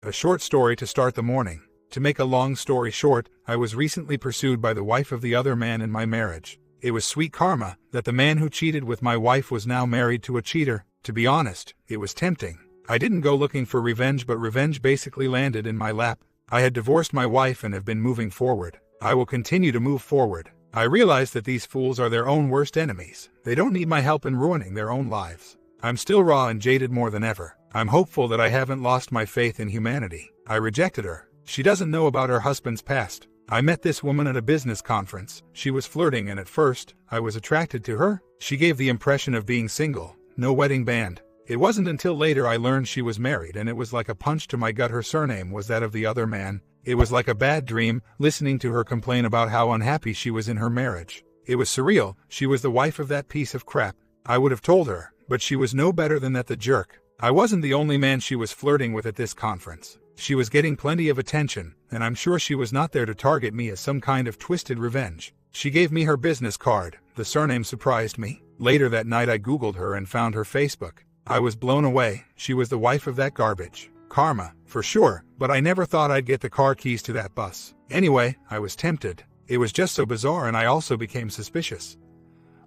A short story to start the morning. To make a long story short, I was recently pursued by the wife of the other man in my marriage. It was sweet karma that the man who cheated with my wife was now married to a cheater. To be honest, it was tempting. I didn't go looking for revenge, but revenge basically landed in my lap. I had divorced my wife and have been moving forward. I will continue to move forward. I realize that these fools are their own worst enemies. They don't need my help in ruining their own lives. I'm still raw and jaded more than ever. I'm hopeful that I haven't lost my faith in humanity. I rejected her. She doesn't know about her husband's past. I met this woman at a business conference. She was flirting and at first, I was attracted to her. She gave the impression of being single, no wedding band. It wasn't until later I learned she was married, and it was like a punch to my gut. Her surname was that of the other man. It was like a bad dream, listening to her complain about how unhappy she was in her marriage. It was surreal. She was the wife of that piece of crap. I would have told her, but she was no better than that, the jerk. I wasn't the only man she was flirting with at this conference. She was getting plenty of attention, and I'm sure she was not there to target me as some kind of twisted revenge. She gave me her business card. The surname surprised me. Later that night I googled her and found her Facebook. I was blown away. She was the wife of that garbage. Karma, for sure, but I never thought I'd get the car keys to that bus. Anyway, I was tempted. It was just so bizarre, and I also became suspicious.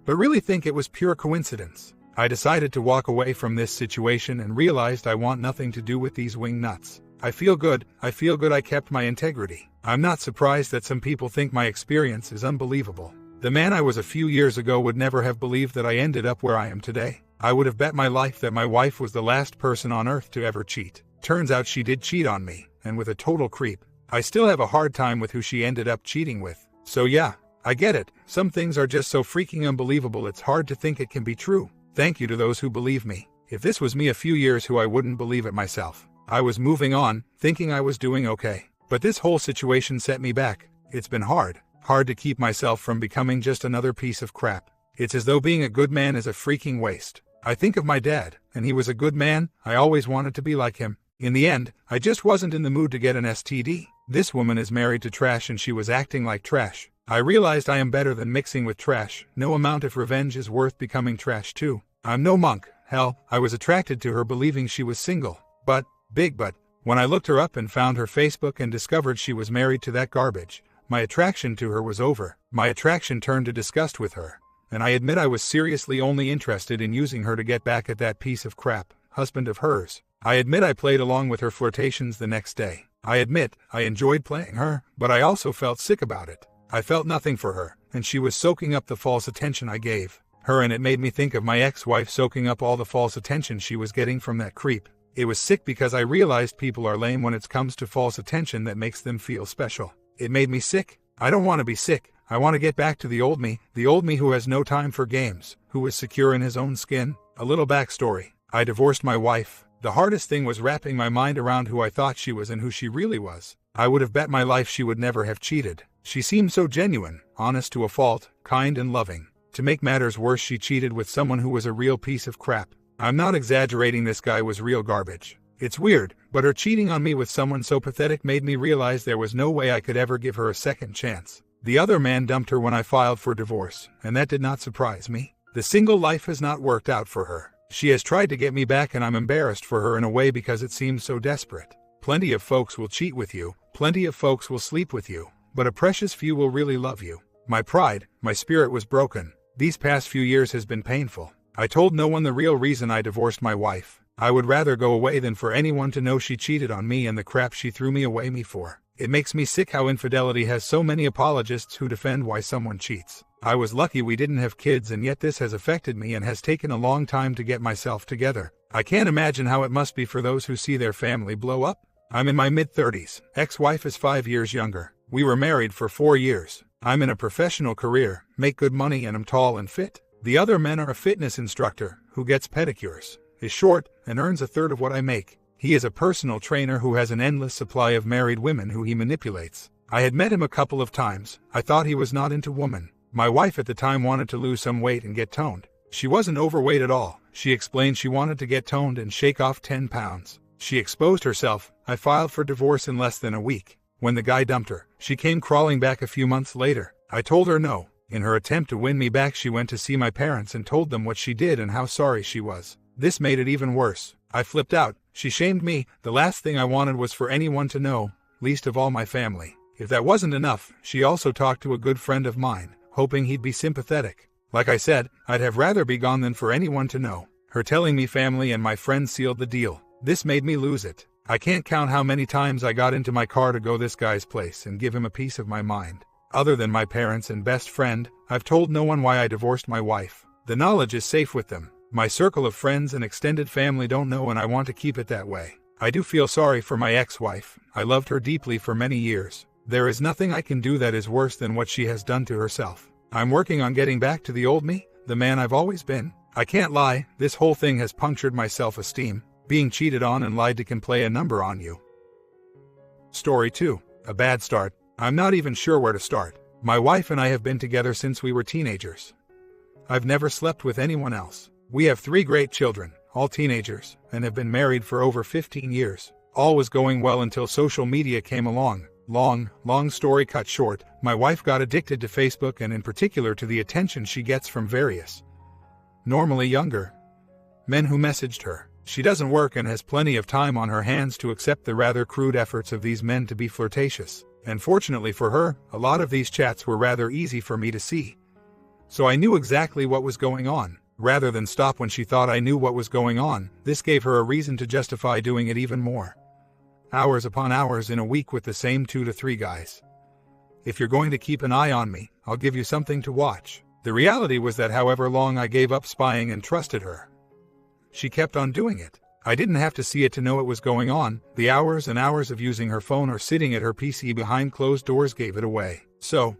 But really think it was pure coincidence. I decided to walk away from this situation and realized I want nothing to do with these wing nuts. I feel good I kept my integrity. I'm not surprised that some people think my experience is unbelievable. The man I was a few years ago would never have believed that I ended up where I am today. I would have bet my life that my wife was the last person on earth to ever cheat. Turns out she did cheat on me, and with a total creep. I still have a hard time with who she ended up cheating with. So yeah, I get it. Some things are just so freaking unbelievable it's hard to think it can be true. Thank you to those who believe me. If this was me a few years ago, I wouldn't believe it myself. I was moving on, thinking I was doing okay. But this whole situation set me back. It's been hard to keep myself from becoming just another piece of crap. It's as though being a good man is a freaking waste. I think of my dad, and he was a good man. I always wanted to be like him. In the end, I just wasn't in the mood to get an STD. This woman is married to trash, and she was acting like trash. I realized I am better than mixing with trash. No amount of revenge is worth becoming trash too. I'm no monk. Hell, I was attracted to her believing she was single. But, when I looked her up and found her Facebook and discovered she was married to that garbage, my attraction to her was over. My attraction turned to disgust with her. And I admit I was seriously only interested in using her to get back at that piece of crap husband of hers. I admit I played along with her flirtations the next day. I admit I enjoyed playing her, but I also felt sick about it. I felt nothing for her, and she was soaking up the false attention I gave her, and it made me think of my ex-wife soaking up all the false attention she was getting from that creep. It was sick because I realized people are lame when it comes to false attention that makes them feel special. It made me sick. I don't want to be sick. I want to get back to the old me who has no time for games, who is secure in his own skin. A little backstory. I divorced my wife. The hardest thing was wrapping my mind around who I thought she was and who she really was. I would have bet my life she would never have cheated. She seemed so genuine, honest to a fault, kind and loving. To make matters worse, she cheated with someone who was a real piece of crap. I'm not exaggerating, this guy was real garbage. It's weird, but her cheating on me with someone so pathetic made me realize there was no way I could ever give her a second chance. The other man dumped her when I filed for divorce, and that did not surprise me. The single life has not worked out for her. She has tried to get me back, and I'm embarrassed for her in a way because it seems so desperate. Plenty of folks will cheat with you, plenty of folks will sleep with you, but a precious few will really love you. My pride, my spirit was broken. These past few years has been painful. I told no one the real reason I divorced my wife. I would rather go away than for anyone to know she cheated on me and the crap she threw me away for. It makes me sick how infidelity has so many apologists who defend why someone cheats. I was lucky we didn't have kids, and yet this has affected me and has taken a long time to get myself together. I can't imagine how it must be for those who see their family blow up. I'm in my mid-30s. Ex-wife is 5 years younger. We were married for 4 years. I'm in a professional career, make good money, and I'm tall and fit. The other men are a fitness instructor who gets pedicures, is short, and earns a third of what I make. He is a personal trainer who has an endless supply of married women who he manipulates. I had met him a couple of times. I thought he was not into women. My wife at the time wanted to lose some weight and get toned. She wasn't overweight at all. She explained she wanted to get toned and shake off 10 pounds. She exposed herself. I filed for divorce in less than a week. When the guy dumped her, she came crawling back a few months later. I told her no. In her attempt to win me back, she went to see my parents and told them what she did and how sorry she was. This made it even worse. I flipped out. She shamed me. The last thing I wanted was for anyone to know, least of all my family. If that wasn't enough, she also talked to a good friend of mine, hoping he'd be sympathetic. Like I said, I'd have rather be gone than for anyone to know. Her telling me family and my friends sealed the deal. This made me lose it. I can't count how many times I got into my car to go this guy's place and give him a piece of my mind. Other than my parents and best friend, I've told no one why I divorced my wife. The knowledge is safe with them. My circle of friends and extended family don't know, and I want to keep it that way. I do feel sorry for my ex-wife. I loved her deeply for many years. There is nothing I can do that is worse than what she has done to herself. I'm working on getting back to the old me, the man I've always been. I can't lie, this whole thing has punctured my self-esteem. Being cheated on and lied to can play a number on you. Story 2. A bad start. I'm not even sure where to start. My wife and I have been together since we were teenagers. I've never slept with anyone else. We have 3 great children, all teenagers, and have been married for over 15 years. All was going well until social media came along. Long story cut short, my wife got addicted to Facebook, and in particular to the attention she gets from various, normally younger, men who messaged her. She doesn't work and has plenty of time on her hands to accept the rather crude efforts of these men to be flirtatious. And fortunately for her, a lot of these chats were rather easy for me to see. So I knew exactly what was going on. Rather than stop when she thought I knew what was going on, this gave her a reason to justify doing it even more. Hours upon hours in a week with the same 2 to 3 guys. If you're going to keep an eye on me, I'll give you something to watch. The reality was that however long I gave up spying and trusted her, she kept on doing it. I didn't have to see it to know it was going on. The hours and hours of using her phone or sitting at her PC behind closed doors gave it away. So,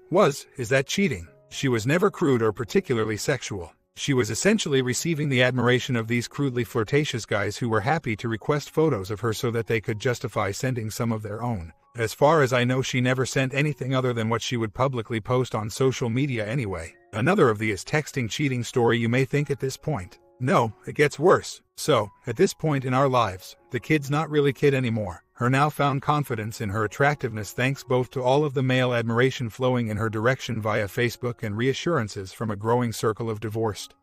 is that cheating? She was never crude or particularly sexual. She was essentially receiving the admiration of these crudely flirtatious guys who were happy to request photos of her so that they could justify sending some of their own. As far as I know, she never sent anything other than what she would publicly post on social media anyway. Another of the is texting cheating story you may think at this point. No, it gets worse. So, at this point in our lives, the kid's not really kid anymore. Her newfound confidence in her attractiveness thanks both to all of the male admiration flowing in her direction via Facebook and reassurances from a growing circle of divorced,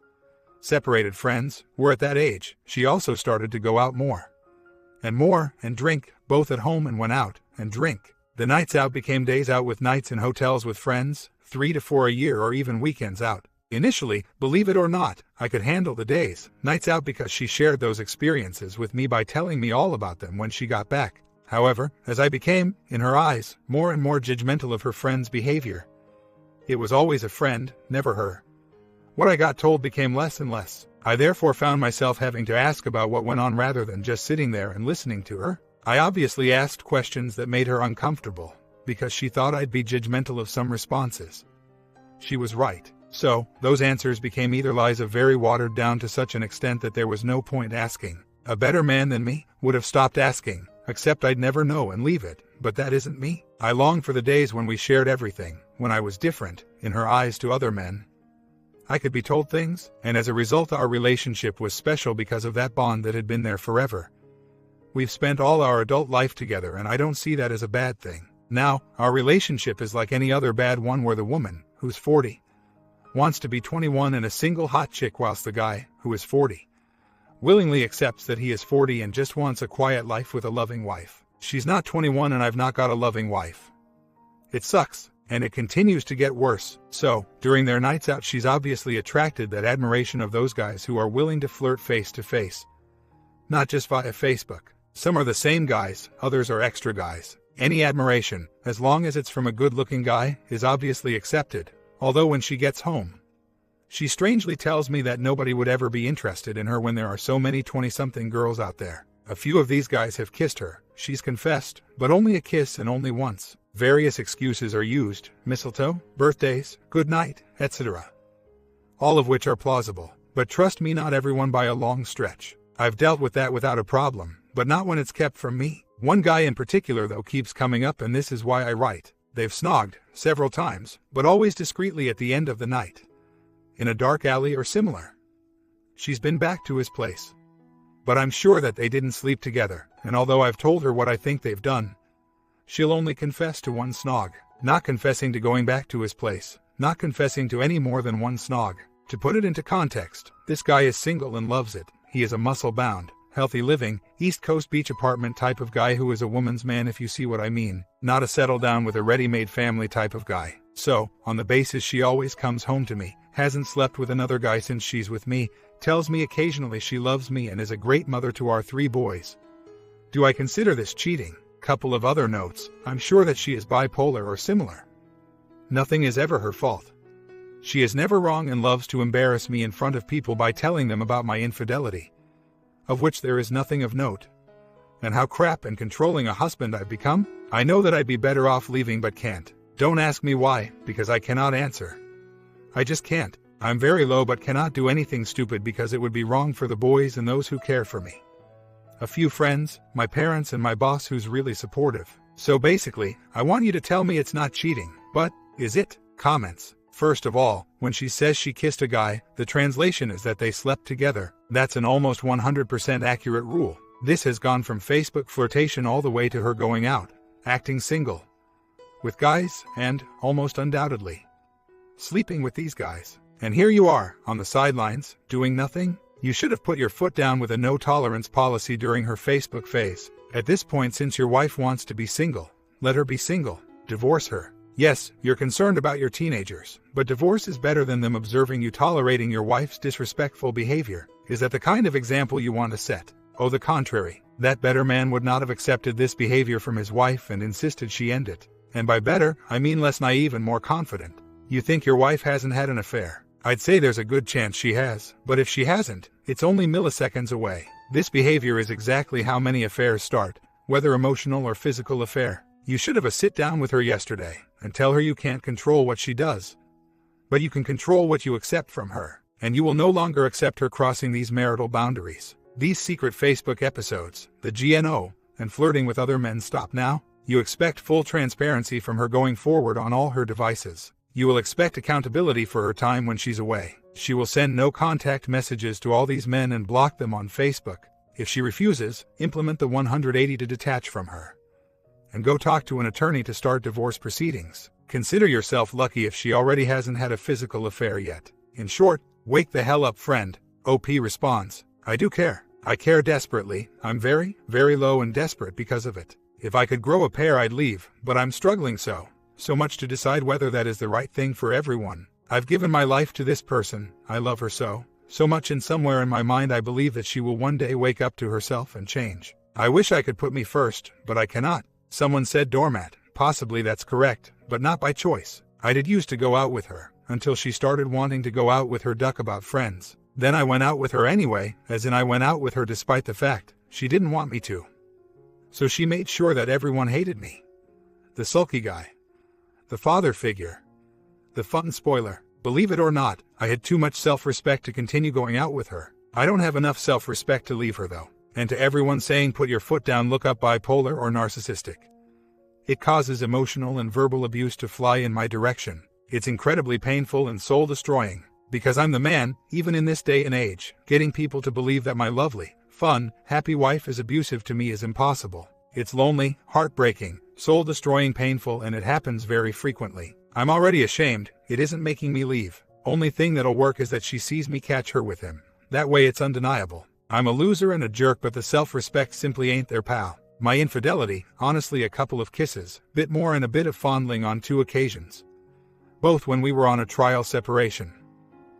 separated friends. We're at that age. She also started to go out more and drink, both at home and when out, and drink. The nights out became days out with nights in hotels with friends, 3 to 4 a year, or even weekends out. Initially, believe it or not, I could handle the days, nights out, because she shared those experiences with me by telling me all about them when she got back. However, as I became, in her eyes, more and more judgmental of her friend's behavior, it was always a friend, never her, what I got told became less and less. I therefore found myself having to ask about what went on rather than just sitting there and listening to her. I obviously asked questions that made her uncomfortable, because she thought I'd be judgmental of some responses. She was right. So, those answers became either lies of very watered down to such an extent that there was no point asking. A better man than me would have stopped asking, except I'd never know and leave it, but that isn't me. I long for the days when we shared everything, when I was different, in her eyes, to other men. I could be told things, and as a result our relationship was special because of that bond that had been there forever. We've spent all our adult life together, and I don't see that as a bad thing. Now, our relationship is like any other bad one where the woman, who's 40, wants to be 21 and a single hot chick, whilst the guy, who is 40, willingly accepts that he is 40 and just wants a quiet life with a loving wife. She's not 21 and I've not got a loving wife. It sucks, and it continues to get worse. So, during their nights out, she's obviously attracted that admiration of those guys who are willing to flirt face to face, not just via Facebook. Some are the same guys, others are extra guys. Any admiration, as long as it's from a good-looking guy, is obviously accepted. Although when she gets home, she strangely tells me that nobody would ever be interested in her when there are so many 20-something girls out there. A few of these guys have kissed her, she's confessed, but only a kiss and only once. Various excuses are used, mistletoe, birthdays, good night, etc. All of which are plausible. But trust me, not everyone by a long stretch. I've dealt with that without a problem, but not when it's kept from me. One guy in particular though keeps coming up, and this is why I write. They've snogged several times, but always discreetly at the end of the night, in a dark alley or similar. She's been back to his place, but I'm sure that they didn't sleep together, and although I've told her what I think they've done, she'll only confess to one snog, not confessing to going back to his place, not confessing to any more than one snog. To put it into context, this guy is single and loves it. He is a muscle-bound, healthy living, East Coast beach apartment type of guy who is a woman's man, if you see what I mean. Not a settle down with a ready-made family type of guy. So, on the basis she always comes home to me, hasn't slept with another guy since she's with me, tells me occasionally she loves me and is a great mother to our 3 boys. Do I consider this cheating? Couple of other notes. I'm sure that she is bipolar or similar. Nothing is ever her fault. She is never wrong and loves to embarrass me in front of people by telling them about my infidelity, of which there is nothing of note. And how crap and controlling a husband I've become? I know that I'd be better off leaving but can't. Don't ask me why, because I cannot answer. I just can't. I'm very low but cannot do anything stupid because it would be wrong for the boys and those who care for me. A few friends, my parents and my boss who's really supportive. So basically, I want you to tell me it's not cheating, but, is it? Comments. First of all, when she says she kissed a guy, the translation is that they slept together. That's an almost 100% accurate rule. This has gone from Facebook flirtation all the way to her going out, acting single, with guys, and, almost undoubtedly, sleeping with these guys. And here you are, on the sidelines, doing nothing? You should have put your foot down with a no-tolerance policy during her Facebook phase. At this point, since your wife wants to be single, let her be single. Divorce her. Yes, you're concerned about your teenagers, but divorce is better than them observing you tolerating your wife's disrespectful behavior. Is that the kind of example you want to set? Oh, the contrary. That better man would not have accepted this behavior from his wife and insisted she end it. And by better, I mean less naive and more confident. You think your wife hasn't had an affair? I'd say there's a good chance she has, but if she hasn't, it's only milliseconds away. This behavior is exactly how many affairs start, whether emotional or physical affair. You should have a sit down with her yesterday and tell her you can't control what she does, but you can control what you accept from her, and you will no longer accept her crossing these marital boundaries. These secret Facebook episodes, the GNO, and flirting with other men stop now. You expect full transparency from her going forward on all her devices. You will expect accountability for her time when she's away. She will send no contact messages to all these men and block them on Facebook. If she refuses, implement the 180 to detach from her and go talk to an attorney to start divorce proceedings. Consider yourself lucky if she already hasn't had a physical affair yet. In short, wake the hell up, friend. OP responds, I do care. I care desperately. I'm very, very low and desperate because of it. If I could grow a pair, I'd leave, but I'm struggling so much to decide whether that is the right thing for everyone. I've given my life to this person. I love her so much, and somewhere in my mind I believe that she will one day wake up to herself and change. I wish I could put me first, but I cannot. Someone said doormat. Possibly that's correct, but not by choice. I did used to go out with her, until she started wanting to go out with her duck about friends. Then I went out with her anyway, as in I went out with her despite the fact she didn't want me to. So she made sure that everyone hated me. The sulky guy. The father figure. The fun spoiler. Believe it or not, I had too much self-respect to continue going out with her. I don't have enough self-respect to leave her though. And to everyone saying put your foot down, look up bipolar or narcissistic. It causes emotional and verbal abuse to fly in my direction. It's incredibly painful and soul-destroying. Because I'm the man, even in this day and age, getting people to believe that my lovely, fun, happy wife is abusive to me is impossible. It's lonely, heartbreaking, soul-destroying, painful, and it happens very frequently. I'm already ashamed. It isn't making me leave. Only thing that'll work is that she sees me catch her with him. That way it's undeniable. I'm a loser and a jerk, but the self-respect simply ain't there, pal. My infidelity, honestly, a couple of kisses, bit more, and a bit of fondling on 2 occasions. Both when we were on a trial separation.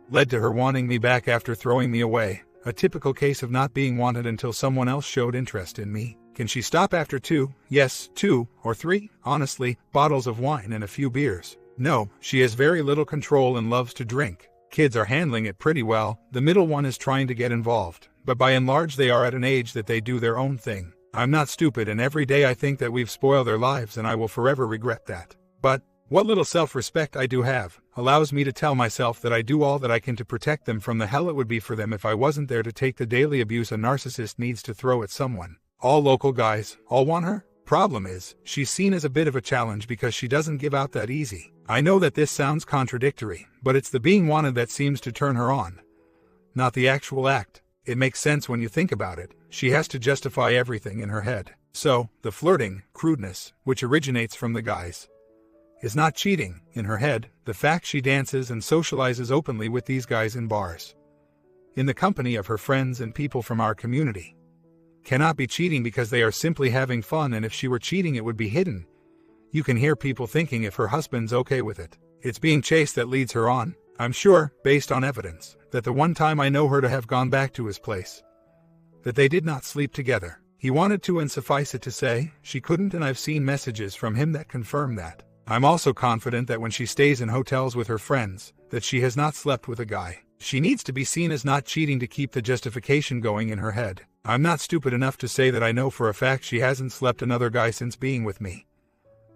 Led to her wanting me back after throwing me away. A typical case of not being wanted until someone else showed interest in me. Can she stop after 2, yes, 2 or 3, honestly, bottles of wine and a few beers? No, she has very little control and loves to drink. Kids are handling it pretty well. The middle one is trying to get involved, but by and large they are at an age that they do their own thing. I'm not stupid, and every day I think that we've spoiled their lives, and I will forever regret that. But what little self-respect I do have allows me to tell myself that I do all that I can to protect them from the hell it would be for them if I wasn't there to take the daily abuse a narcissist needs to throw at someone. All local guys, all want her? Problem is, she's seen as a bit of a challenge because she doesn't give out that easy. I know that this sounds contradictory, but it's the being wanted that seems to turn her on, not the actual act. It makes sense when you think about it. She has to justify everything in her head. So, the flirting, crudeness, which originates from the guys, is not cheating. In her head, the fact she dances and socializes openly with these guys in bars, in the company of her friends and people from our community, cannot be cheating because they are simply having fun, and if she were cheating it would be hidden. You can hear people thinking if her husband's okay with it. It's being chased that leads her on. I'm sure, based on evidence, that the one time I know her to have gone back to his place, that they did not sleep together. He wanted to, and suffice it to say, she couldn't, and I've seen messages from him that confirm that. I'm also confident that when she stays in hotels with her friends, that she has not slept with a guy. She needs to be seen as not cheating to keep the justification going in her head. I'm not stupid enough to say that I know for a fact she hasn't slept another guy since being with me.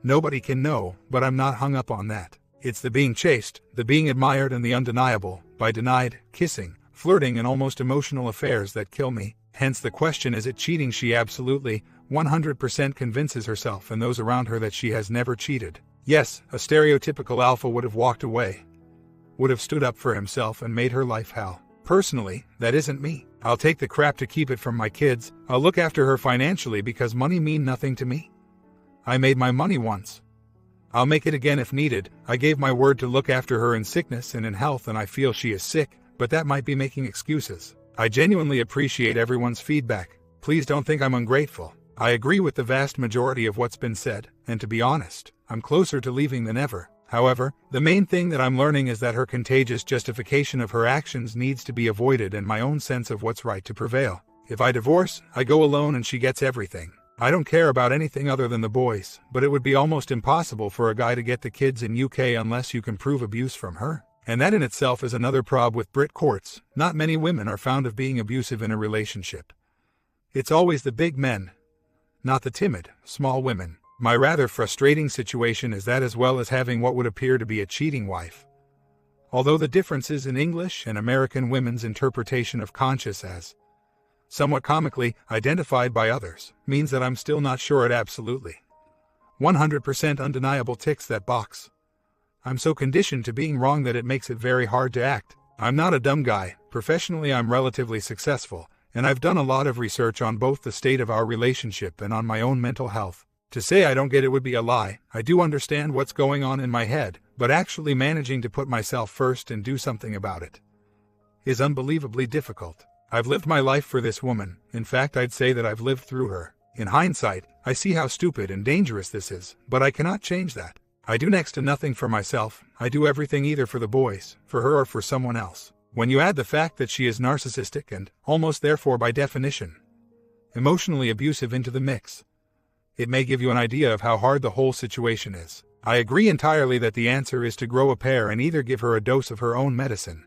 Nobody can know, but I'm not hung up on that. It's the being chased, the being admired, and the undeniable, by denied, kissing, flirting, and almost emotional affairs that kill me. Hence the question, is it cheating? She absolutely, 100% convinces herself and those around her that she has never cheated. Yes, a stereotypical alpha would have walked away, would have stood up for himself and made her life hell. Personally, that isn't me. I'll take the crap to keep it from my kids. I'll look after her financially because money mean nothing to me. I made my money once. I'll make it again if needed. I gave my word to look after her in sickness and in health, and I feel she is sick, but that might be making excuses. I genuinely appreciate everyone's feedback. Please don't think I'm ungrateful. I agree with the vast majority of what's been said, and to be honest, I'm closer to leaving than ever. However, the main thing that I'm learning is that her contagious justification of her actions needs to be avoided, and my own sense of what's right to prevail. If I divorce, I go alone and she gets everything. I don't care about anything other than the boys, but it would be almost impossible for a guy to get the kids in UK unless you can prove abuse from her. And that in itself is another prob with Brit courts. Not many women are found of being abusive in a relationship. It's always the big men, not the timid, small women. My rather frustrating situation is that, as well as having what would appear to be a cheating wife, although the differences in English and American women's interpretation of conscious as somewhat comically identified by others, means that I'm still not sure it absolutely 100% undeniable ticks that box. I'm so conditioned to being wrong that it makes it very hard to act. I'm not a dumb guy. Professionally, I'm relatively successful, and I've done a lot of research on both the state of our relationship and on my own mental health. To say I don't get it would be a lie. I do understand what's going on in my head, but actually managing to put myself first and do something about it is unbelievably difficult. I've lived my life for this woman. In fact, I'd say that I've lived through her. In hindsight, I see how stupid and dangerous this is, but I cannot change that. I do next to nothing for myself. I do everything either for the boys, for her, or for someone else. When you add the fact that she is narcissistic and, almost therefore by definition, emotionally abusive into the mix, it may give you an idea of how hard the whole situation is. I agree entirely that the answer is to grow a pair and either give her a dose of her own medicine,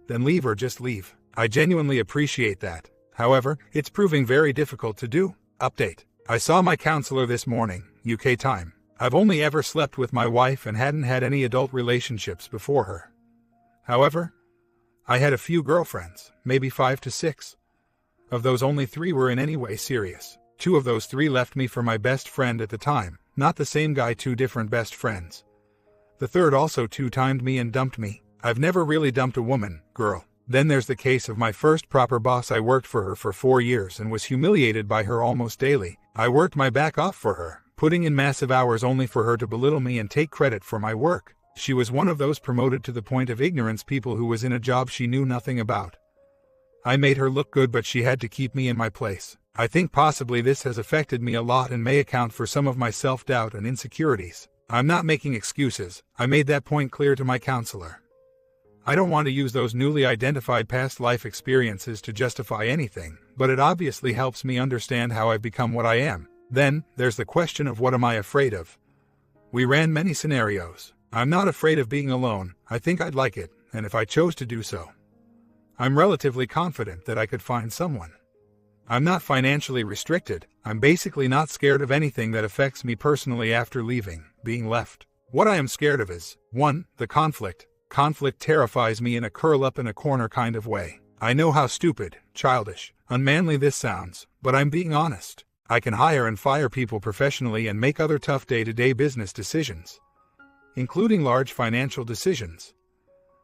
then leave or just leave. I genuinely appreciate that. However, it's proving very difficult to do. Update. I saw my counselor this morning, UK time. I've only ever slept with my wife and hadn't had any adult relationships before her. However, I had a few girlfriends, maybe 5 to 6. Of those, only 3 were in any way serious. 2 of those 3 left me for my best friend at the time. Not the same guy, 2 different best friends. The third also 2-timed me and dumped me. I've never really dumped a woman, girl. Then there's the case of my first proper boss. I worked for her for 4 years and was humiliated by her almost daily. I worked my back off for her, putting in massive hours only for her to belittle me and take credit for my work. She was one of those promoted to the point of ignorance people who was in a job she knew nothing about. I made her look good, but she had to keep me in my place. I think possibly this has affected me a lot and may account for some of my self-doubt and insecurities. I'm not making excuses. I made that point clear to my counselor. I don't want to use those newly identified past life experiences to justify anything, but it obviously helps me understand how I've become what I am. Then, there's the question of what am I afraid of? We ran many scenarios. I'm not afraid of being alone. I think I'd like it, and if I chose to do so, I'm relatively confident that I could find someone. I'm not financially restricted. I'm basically not scared of anything that affects me personally after leaving, being left. What I am scared of is, 1, the conflict. Conflict terrifies me in a curl-up-in-a-corner kind of way. I know how stupid, childish, unmanly this sounds, but I'm being honest. I can hire and fire people professionally and make other tough day-to-day business decisions, including large financial decisions,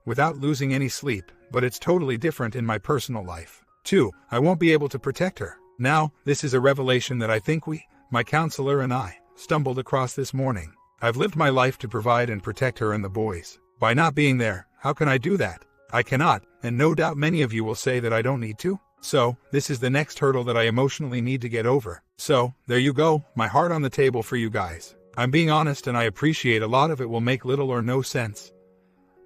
without losing any sleep, but it's totally different in my personal life. 2, I won't be able to protect her. Now, this is a revelation that I think my counselor and I, stumbled across this morning. I've lived my life to provide and protect her and the boys. By not being there, how can I do that? I cannot, and no doubt many of you will say that I don't need to. So, this is the next hurdle that I emotionally need to get over. So, there you go, my heart on the table for you guys. I'm being honest and I appreciate a lot of it will make little or no sense.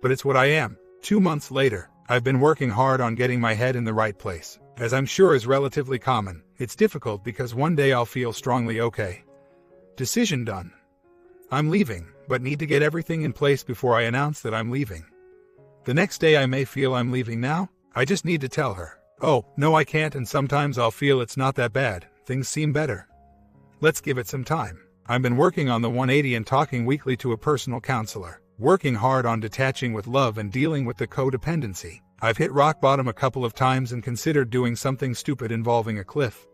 But it's what I am. 2 months later, I've been working hard on getting my head in the right place. As I'm sure is relatively common, it's difficult because one day I'll feel strongly okay. Decision done. I'm leaving, but need to get everything in place before I announce that I'm leaving. The next day I may feel I'm leaving now, I just need to tell her. Oh, no I can't, and sometimes I'll feel it's not that bad, things seem better. Let's give it some time. I've been working on the 180 and talking weekly to a personal counselor, working hard on detaching with love and dealing with the codependency. I've hit rock bottom a couple of times and considered doing something stupid involving a cliff.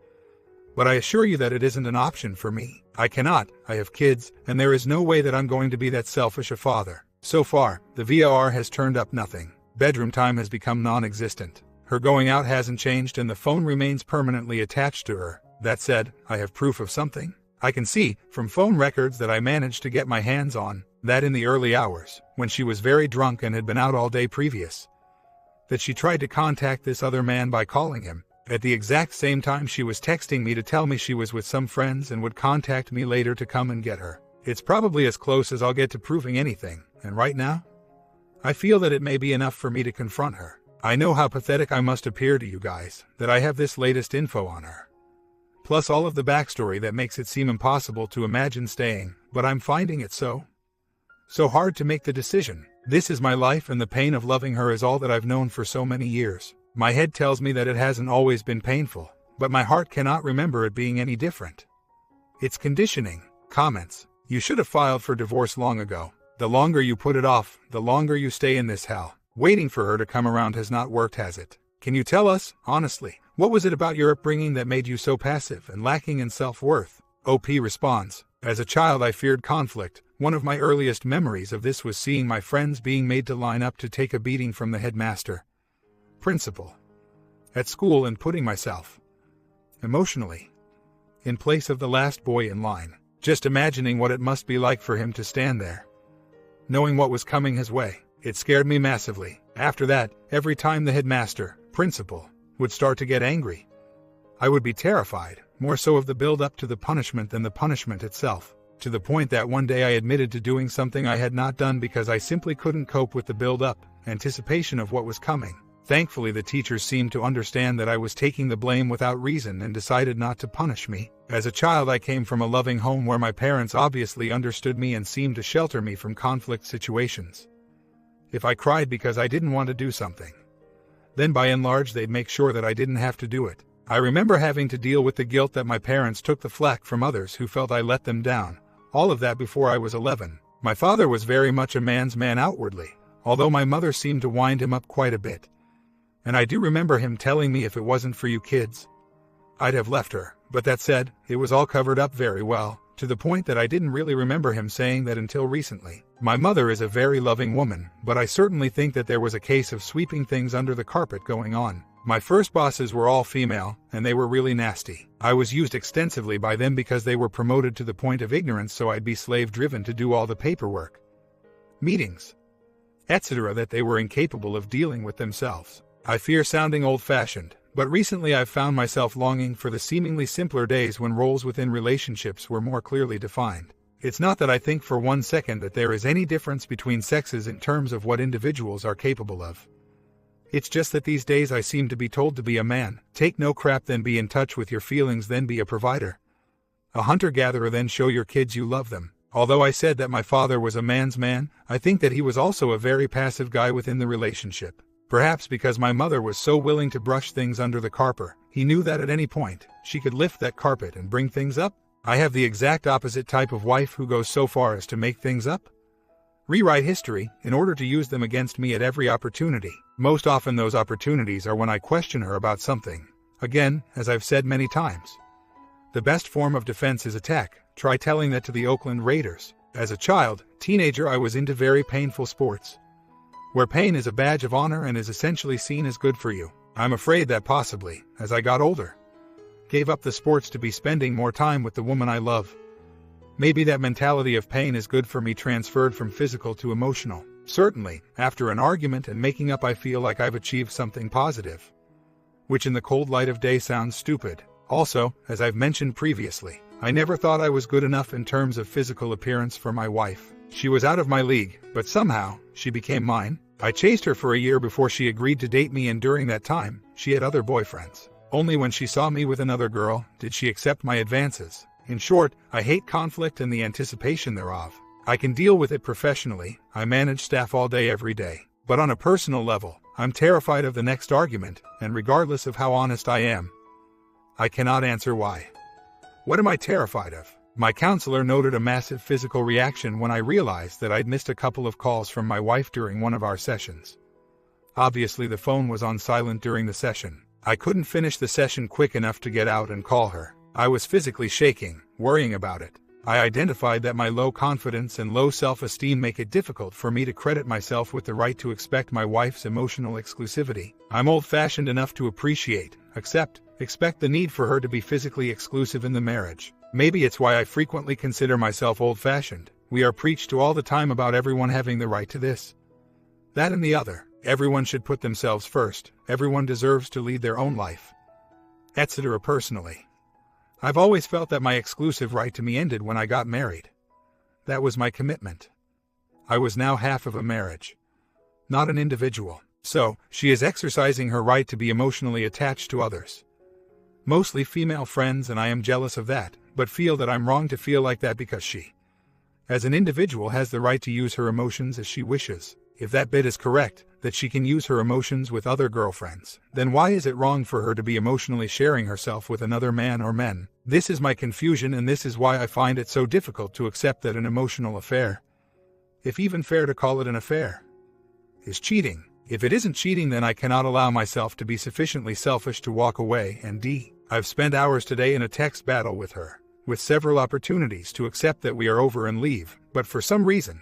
But I assure you that it isn't an option for me. I cannot, I have kids, and there is no way that I'm going to be that selfish a father. So far, the VAR has turned up nothing. Bedroom time has become non-existent. Her going out hasn't changed and the phone remains permanently attached to her. That said, I have proof of something. I can see, from phone records that I managed to get my hands on, that in the early hours, when she was very drunk and had been out all day previous, that she tried to contact this other man by calling him. At the exact same time she was texting me to tell me she was with some friends and would contact me later to come and get her. It's probably as close as I'll get to proving anything, and right now, I feel that it may be enough for me to confront her. I know how pathetic I must appear to you guys, that I have this latest info on her. Plus all of the backstory that makes it seem impossible to imagine staying, but I'm finding it so hard to make the decision. This is my life and the pain of loving her is all that I've known for so many years. My head tells me that it hasn't always been painful, but my heart cannot remember it being any different. It's conditioning. Comments. You should have filed for divorce long ago. The longer you put it off, the longer you stay in this hell. Waiting for her to come around has not worked, has it? Can you tell us, honestly, what was it about your upbringing that made you so passive and lacking in self-worth? OP responds. As a child I feared conflict. One of my earliest memories of this was seeing my friends being made to line up to take a beating from the headmaster, principal, at school and putting myself, emotionally, in place of the last boy in line. Just imagining what it must be like for him to stand there, knowing what was coming his way. It scared me massively. After that, every time the headmaster, principal, would start to get angry, I would be terrified, more so of the build-up to the punishment than the punishment itself. To the point that one day I admitted to doing something I had not done because I simply couldn't cope with the build-up, anticipation of what was coming. Thankfully the teachers seemed to understand that I was taking the blame without reason and decided not to punish me. As a child I came from a loving home where my parents obviously understood me and seemed to shelter me from conflict situations. If I cried because I didn't want to do something, then by and large they'd make sure that I didn't have to do it. I remember having to deal with the guilt that my parents took the flack from others who felt I let them down. All of that before I was 11. My father was very much a man's man outwardly, although my mother seemed to wind him up quite a bit. And I do remember him telling me if it wasn't for you kids, I'd have left her. But that said, it was all covered up very well, to the point that I didn't really remember him saying that until recently. My mother is a very loving woman, but I certainly think that there was a case of sweeping things under the carpet going on. My first bosses were all female, and they were really nasty. I was used extensively by them because they were promoted to the point of ignorance, so I'd be slave-driven to do all the paperwork, meetings, etc. that they were incapable of dealing with themselves. I fear sounding old-fashioned, but recently I've found myself longing for the seemingly simpler days when roles within relationships were more clearly defined. It's not that I think for one second that there is any difference between sexes in terms of what individuals are capable of. It's just that these days I seem to be told to be a man, take no crap, then be in touch with your feelings, then be a provider, a hunter-gatherer, then show your kids you love them. Although I said that my father was a man's man, I think that he was also a very passive guy within the relationship. Perhaps because my mother was so willing to brush things under the carpet, he knew that at any point, she could lift that carpet and bring things up. I have the exact opposite type of wife who goes so far as to make things up, rewrite history, in order to use them against me at every opportunity. Most often those opportunities are when I question her about something. Again, as I've said many times, the best form of defense is attack. Try telling that to the Oakland Raiders. As a child, teenager, I was into very painful sports, where pain is a badge of honor and is essentially seen as good for you. I'm afraid that possibly, as I got older, gave up the sports to be spending more time with the woman I love. Maybe that mentality of pain is good for me transferred from physical to emotional. Certainly, after an argument and making up, I feel like I've achieved something positive. which in the cold light of day sounds stupid. Also, as I've mentioned previously, I never thought I was good enough in terms of physical appearance for my wife. She was out of my league, but somehow, she became mine. I chased her for a year before she agreed to date me, and during that time, she had other boyfriends. Only when she saw me with another girl did she accept my advances. In short, I hate conflict and the anticipation thereof. I can deal with it professionally, I manage staff all day every day. But on a personal level, I'm terrified of the next argument, and regardless of how honest I am, I cannot answer why. What am I terrified of? My counselor noted a massive physical reaction when I realized that I'd missed a couple of calls from my wife during one of our sessions. Obviously, the phone was on silent during the session. I couldn't finish the session quick enough to get out and call her. I was physically shaking, worrying about it. I identified that my low confidence and low self-esteem make it difficult for me to credit myself with the right to expect my wife's emotional exclusivity. I'm old-fashioned enough to appreciate, expect the need for her to be physically exclusive in the marriage. Maybe it's why I frequently consider myself old-fashioned. We are preached to all the time about everyone having the right to this, that, and the other. Everyone should put themselves first. Everyone deserves to lead their own life, etc. Personally, I've always felt that my exclusive right to me ended when I got married. That was my commitment. I was now half of a marriage, not an individual. So, she is exercising her right to be emotionally attached to others, mostly female friends, and I am jealous of that, but feel that I'm wrong to feel like that because she, as an individual, has the right to use her emotions as she wishes. If that bit is correct, that she can use her emotions with other girlfriends, then why is it wrong for her to be emotionally sharing herself with another man or men? This is my confusion, and this is why I find it so difficult to accept that an emotional affair, if even fair to call it an affair, is cheating. If it isn't cheating, then I cannot allow myself to be sufficiently selfish to walk away. And I've spent hours today in a text battle with her, with several opportunities to accept that we are over and leave, but for some reason,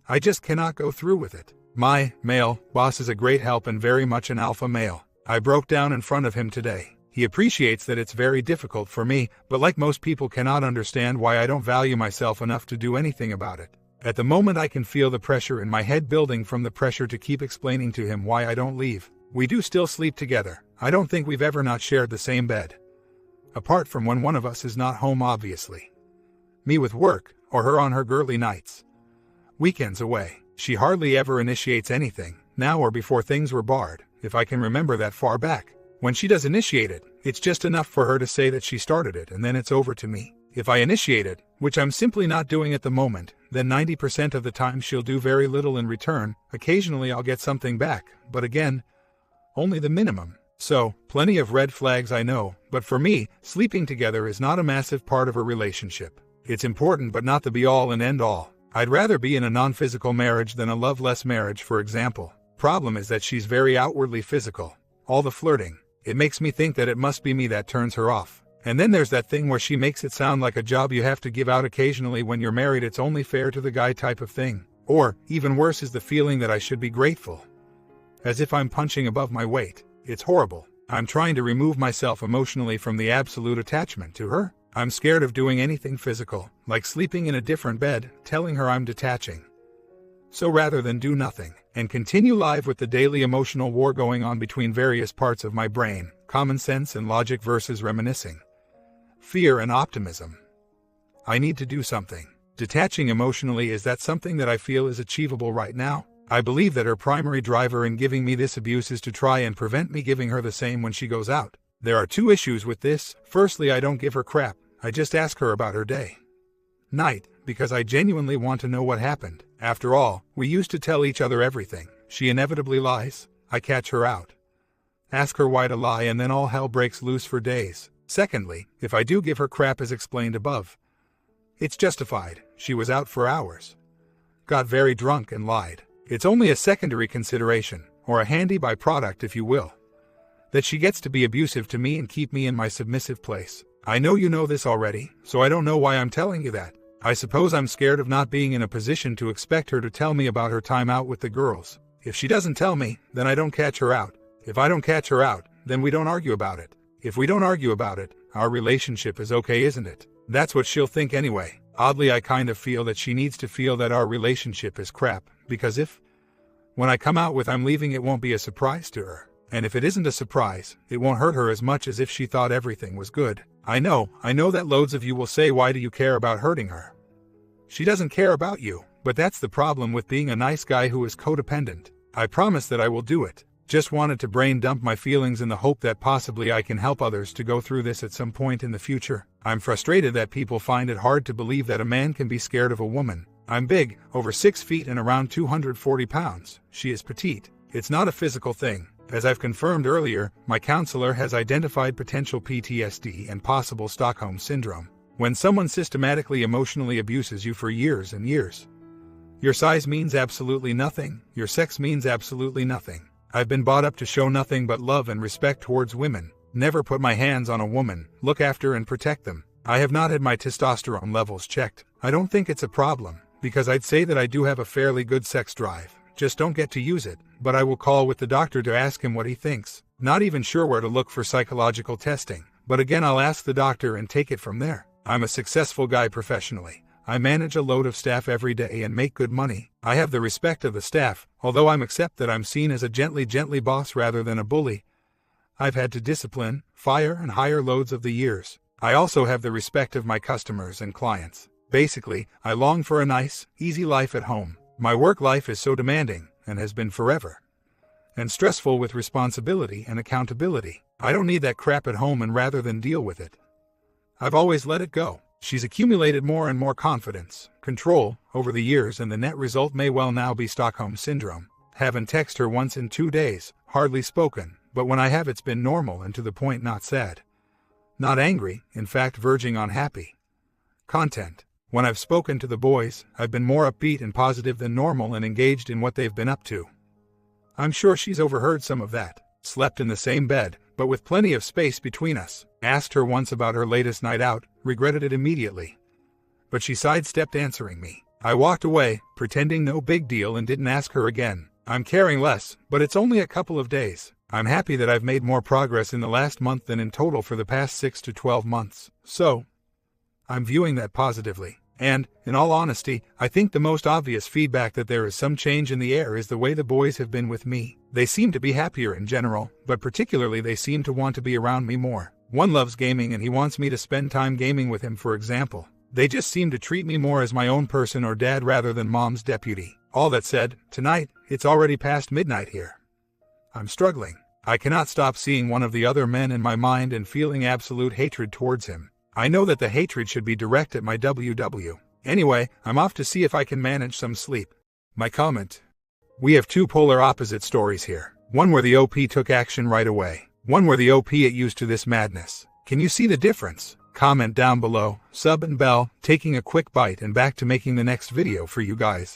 I just cannot go through with it. My male boss is a great help and very much an alpha male. I broke down in front of him today. He appreciates that it's very difficult for me, but like most people cannot understand why I don't value myself enough to do anything about it. At the moment, I can feel the pressure in my head building from the pressure to keep explaining to him why I don't leave. We do still sleep together. I don't think we've ever not shared the same bed, apart from when one of us is not home, obviously. Me with work, or her on her girly nights. Weekends away. She hardly ever initiates anything, now or before things were barred, if I can remember that far back. When she does initiate it, it's just enough for her to say that she started it, and then it's over to me. If I initiate it, which I'm simply not doing at the moment, then 90% of the time she'll do very little in return. Occasionally I'll get something back, but again, only the minimum. So, plenty of red flags, I know, but for me, sleeping together is not a massive part of a relationship. It's important, but not the be-all and end-all. I'd rather be in a non-physical marriage than a loveless marriage, for example. Problem is that she's very outwardly physical. All the flirting. It makes me think that it must be me that turns her off. And then there's that thing where she makes it sound like a job you have to give out occasionally when you're married. It's only fair to the guy type of thing. Or, even worse, is the feeling that I should be grateful, as if I'm punching above my weight. It's horrible. I'm trying to remove myself emotionally from the absolute attachment to her. I'm scared of doing anything physical, like sleeping in a different bed, telling her I'm detaching. So rather than do nothing, and continue live with the daily emotional war going on between various parts of my brain, common sense and logic versus reminiscing, fear and optimism, I need to do something. Detaching emotionally, is that something that I feel is achievable right now? I believe that her primary driver in giving me this abuse is to try and prevent me giving her the same when she goes out. There are two issues with this. Firstly, I don't give her crap. I just ask her about her day, night, because I genuinely want to know what happened. After all, we used to tell each other everything. She inevitably lies. I catch her out, ask her why to lie, and then all hell breaks loose for days. Secondly, if I do give her crap as explained above, it's justified. She was out for hours, got very drunk and lied. It's only a secondary consideration, or a handy byproduct if you will, that she gets to be abusive to me and keep me in my submissive place. I know you know this already, so I don't know why I'm telling you that. I suppose I'm scared of not being in a position to expect her to tell me about her time out with the girls. If she doesn't tell me, then I don't catch her out. If I don't catch her out, then we don't argue about it. If we don't argue about it, our relationship is okay, isn't it? That's what she'll think anyway. Oddly, I kind of feel that she needs to feel that our relationship is crap, because when I come out with I'm leaving, it won't be a surprise to her. And if it isn't a surprise, it won't hurt her as much as if she thought everything was good. I know that loads of you will say, why do you care about hurting her? She doesn't care about you, but that's the problem with being a nice guy who is codependent. I promise that I will do it. Just wanted to brain dump my feelings in the hope that possibly I can help others to go through this at some point in the future. I'm frustrated that people find it hard to believe that a man can be scared of a woman. I'm big, over 6 feet and around 240 pounds. She is petite. It's not a physical thing. As I've confirmed earlier, my counselor has identified potential PTSD and possible Stockholm Syndrome. When someone systematically emotionally abuses you for years and years, your size means absolutely nothing. Your sex means absolutely nothing. I've been brought up to show nothing but love and respect towards women, never put my hands on a woman, look after and protect them. I have not had my testosterone levels checked. I don't think it's a problem, because I'd say that I do have a fairly good sex drive, just don't get to use it, but I will call with the doctor to ask him what he thinks. Not even sure where to look for psychological testing, but again I'll ask the doctor and take it from there. I'm a successful guy professionally. I manage a load of staff every day and make good money. I have the respect of the staff, although I'm accept that I'm seen as a gently boss rather than a bully. I've had to discipline, fire and hire loads of the years. I also have the respect of my customers and clients. Basically, I long for a nice, easy life at home. My work life is so demanding, and has been forever, and stressful with responsibility and accountability. I don't need that crap at home, and rather than deal with it, I've always let it go. She's accumulated more and more confidence, control, over the years, and the net result may well now be Stockholm Syndrome. Haven't texted her once in 2 days, hardly spoken, but when I have it's been normal and to the point not sad. Not angry, in fact verging on happy. Content. When I've spoken to the boys, I've been more upbeat and positive than normal and engaged in what they've been up to. I'm sure she's overheard some of that. Slept in the same bed, but with plenty of space between us. Asked her once about her latest night out, regretted it immediately. But she sidestepped answering me. I walked away, pretending no big deal, and didn't ask her again. I'm caring less, but it's only a couple of days. I'm happy that I've made more progress in the last month than in total for the past 6 to 12 months. So, I'm viewing that positively. And, in all honesty, I think the most obvious feedback that there is some change in the air is the way the boys have been with me. They seem to be happier in general, but particularly they seem to want to be around me more. One loves gaming and he wants me to spend time gaming with him, for example. They just seem to treat me more as my own person or dad rather than mom's deputy. All that said, tonight, it's already past midnight here. I'm struggling. I cannot stop seeing one of the other men in my mind and feeling absolute hatred towards him. I know that the hatred should be direct at my WW. Anyway, I'm off to see if I can manage some sleep. My comment. We have two polar opposite stories here. One where the OP took action right away. One where the OP get used to this madness. Can you see the difference? Comment down below, sub and bell, taking a quick bite and back to making the next video for you guys.